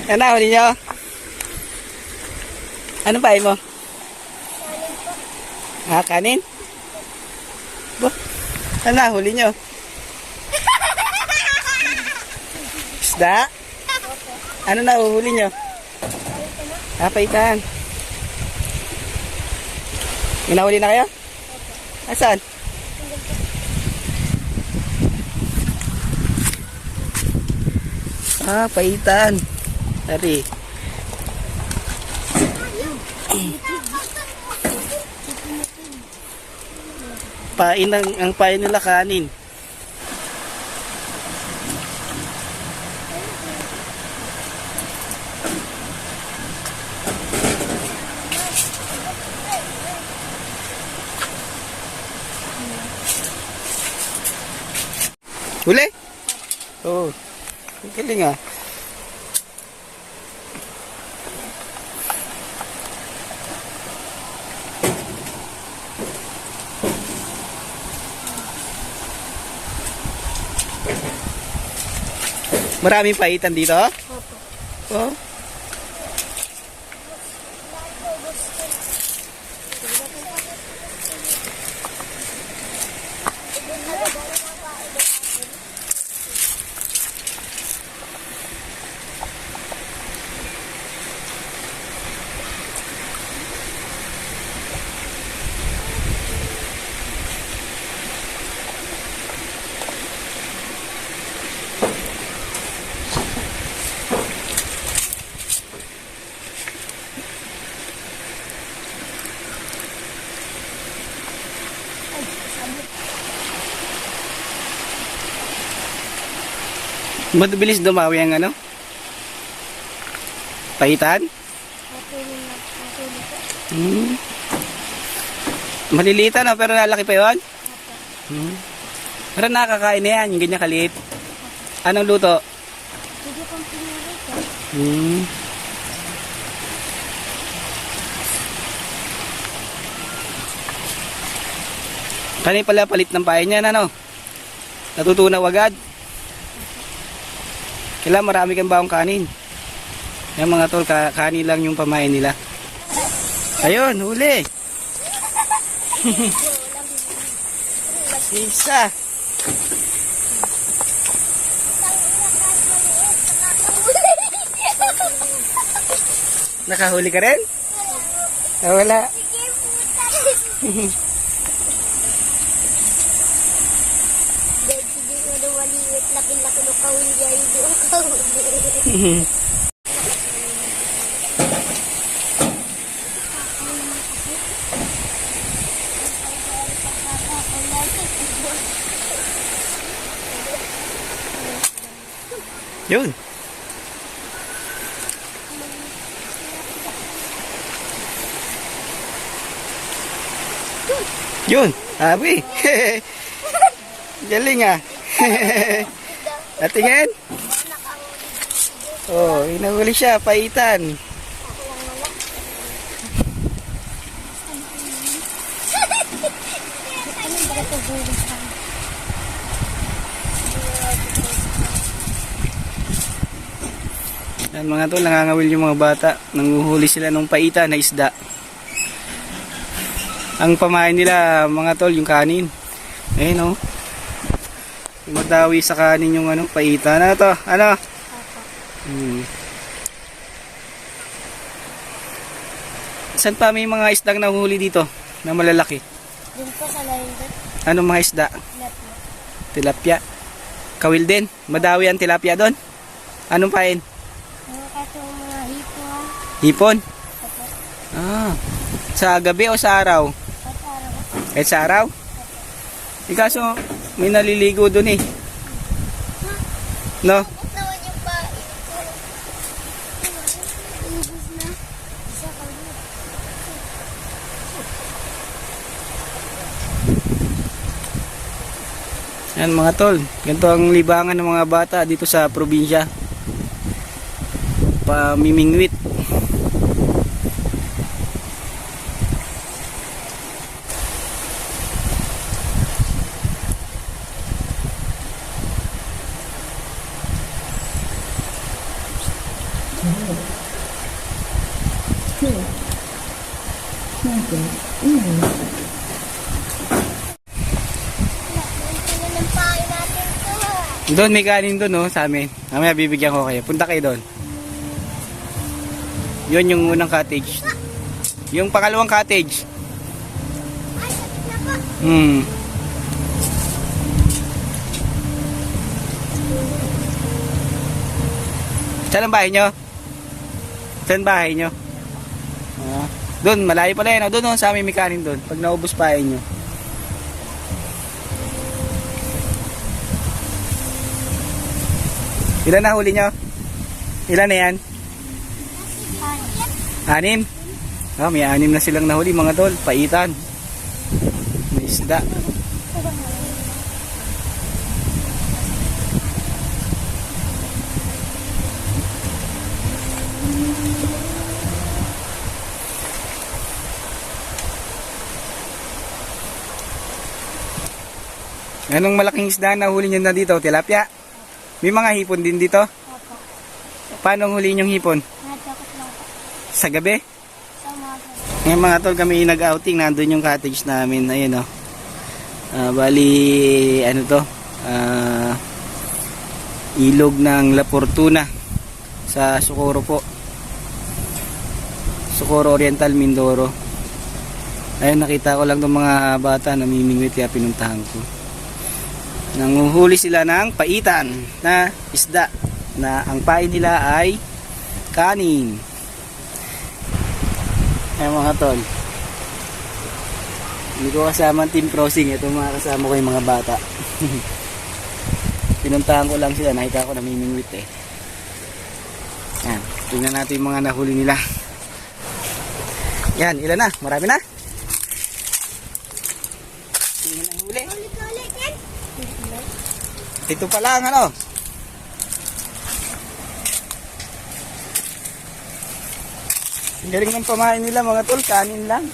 Ano, huli nyo? Anong pahay mo? Ah, kanin? Bo, ano, huli nyo? Isda? Ano na uhuli nyo? Ah, paitan. May nahuli na kayo? Asan? Ah, paitan. Tari. Pain ang pain nila kanin. Huli? Oo. Ang galing ah. Maraming paitan dito? Opo. Oh. Mabilis dumawi ang ano? Paitan? Maliliit na pero lalaki pa yun? Pero nakakain na yan, yung ganyan kaliit. Anong luto? Kanina pala palit ng pain yan, ano? Natutunaw agad. Kailangan marami kang baong kanin. Yung mga tol, kanin lang yung pamain nila. Ayun, huli. Isa. Nakahuli ka rin? Ah, wala. Laki-laki ng kahuli ay doon kahuli. Yun. Yun. Abi. Galing ah. Natingin? Oh, inahuli siya, paitan. Yan mga tol, nangangawil yung mga bata. Nanguhuli sila ng paitan na isda. Ang pamain nila mga tol, yung kanin. Ayun oh. Madawi sa kanin yung ano, paitan. Ano to? Ano? Saan pa may mga isdang nahuhuli dito na malalaki? Doon po sa lalim doon. Anong mga isda? Tilapia. Kawil din. Madawi ang tilapia doon. Anong pain? Kaso mga hipon. Hipon? Ah. Sa gabi o sa araw? Kahit sa araw? Kaso may naliligo doon eh. No? Ubus naman yung pa. Ubus na. Isa ka ulit. Yan mga tol. Ganito ang libangan ng mga bata dito sa probinsya. Pamimingwit. Tingnan ng pahay natin to. Doon, may kanin doon, no, sa amin. Mamaya bibigyan ko kayo. Punta kayo doon. Yun yung unang cottage. Yung pangalawang cottage. Ay, sakit na po. Hmm. Saan ang bahay nyo? Saan bahay nyo? Doon, malayo pala yan. Doon, sa amin may kanin doon. Pag naubos pahay nyo. Ilan na huli nyo? Ilan na yan? Anim? Oh, may anim na silang nahuli mga tol. Paitan. May isda. Anong malaking isda na huli nyo na dito? Tilapia? May mga hipon din dito? Opo. Paano huli nyong hipon? Natakot lang po. Sa gabi? Sa mga Ngayon mga tol, kami nag-outing. Nandun yung cottage namin. Ayun o. Bali, ano to? Ilog ng La Fortuna. Sa Socorro po. Socorro Oriental, Mindoro. Ayun, nakita ko lang itong mga bata namimingwit kaya pinuntahan ko. Nanguhuli sila ng paitan na isda na ang pain nila ay kanin. Ay mga tol, hindi ko kasama ang team crossing. Ito mga kasama ko yung mga bata. Pinuntahan ko lang sila, nakita ko namimingwit eh. Yan, tingnan natin yung mga nahuli nila. Yan, ilan na? Marami na? Tingnan ang huli. ulit-ulit yan. Ito pa lang ano. Ang galing ng pamain nila mga tol, kanin lang.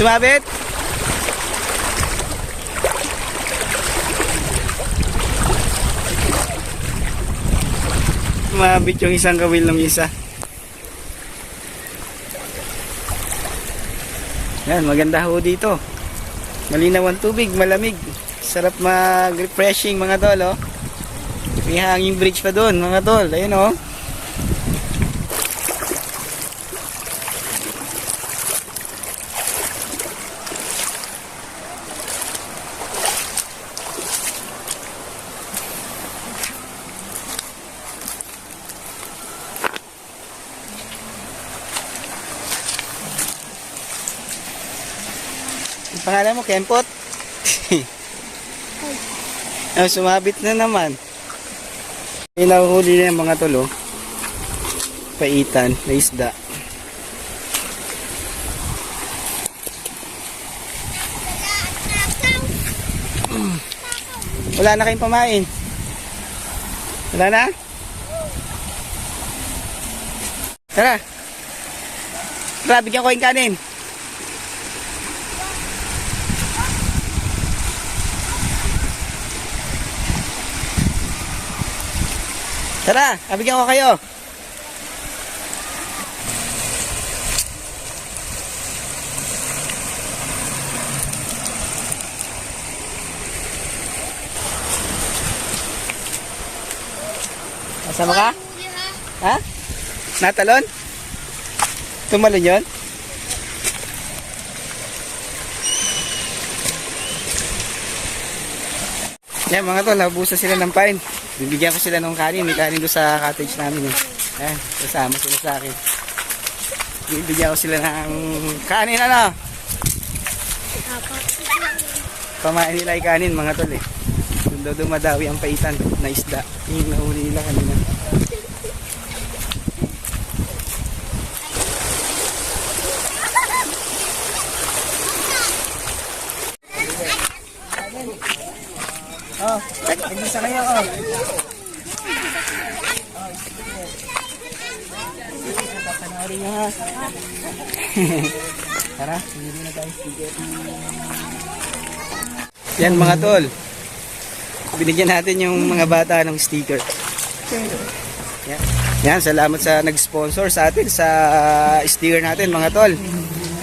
Sumabit? Sumabit yung isang kawil ng isa. Yan, maganda ho dito. Malinaw ang tubig, malamig. Sarap mag-refreshing mga tol, oh. May hanging bridge pa doon mga tol. Ayun, oh. Ang pangalan mo, Kempot? Oh, sumabit na naman. May nahuhuli na yung mga tulo. Paitan, na isda. Wala na kayong pamain. Wala na? Tara. Tara, bigyan ko yung kanin. Tara, bigyan ko kayo. Kasama ka? Huli ha. Ha? Natalon? Tumalon yun? Yan mga tol, nabusa sila ng pain. Bibigyan ko sila ng kanin. May kanin doon sa cottage namin. Yan, kasama sila sa akin. Bibigyan ko sila ng kanin ano? Apat. Pamain nila yung kanin mga tol eh. Doon daw dumadawi ang paitan na isda. Yung nahuli nila kanina. Oh, nag-isa kayo oh. Panoorin nyo ha. Tara, hindi na tayo sticker. Yan mga tol. Binigyan natin yung mga bata ng sticker. Yan. Yan, salamat sa nag-sponsor sa atin sa sticker natin mga tol.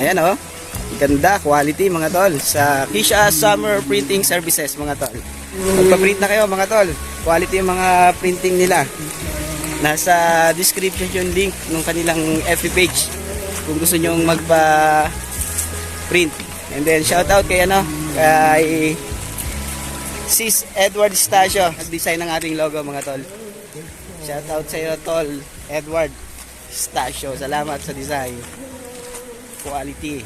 Ayan oh. Ganda, quality mga tol sa Kisha Summer Printing Services mga tol. Magpa-print na kayo mga tol. Quality yung mga printing nila. Nasa description yung link ng kanilang FB page kung gusto nyo magpa-print. And then shout out kay ano, kay Sis Edward Stasio, nag-design ng ating logo mga tol. Shout out sa iyo tol, Edward Stasio. Salamat sa design. Quality.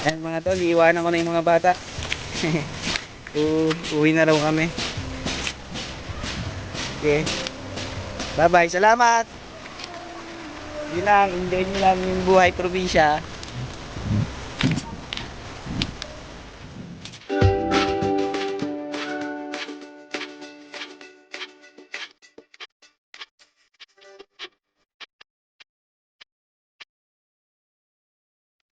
Ayan mga tol, iiwanan ko na yung mga bata. Uwi na raw kami. Okay. Bye bye, salamat! Yun lang, enjoy nyo lang yung buhay probinsya.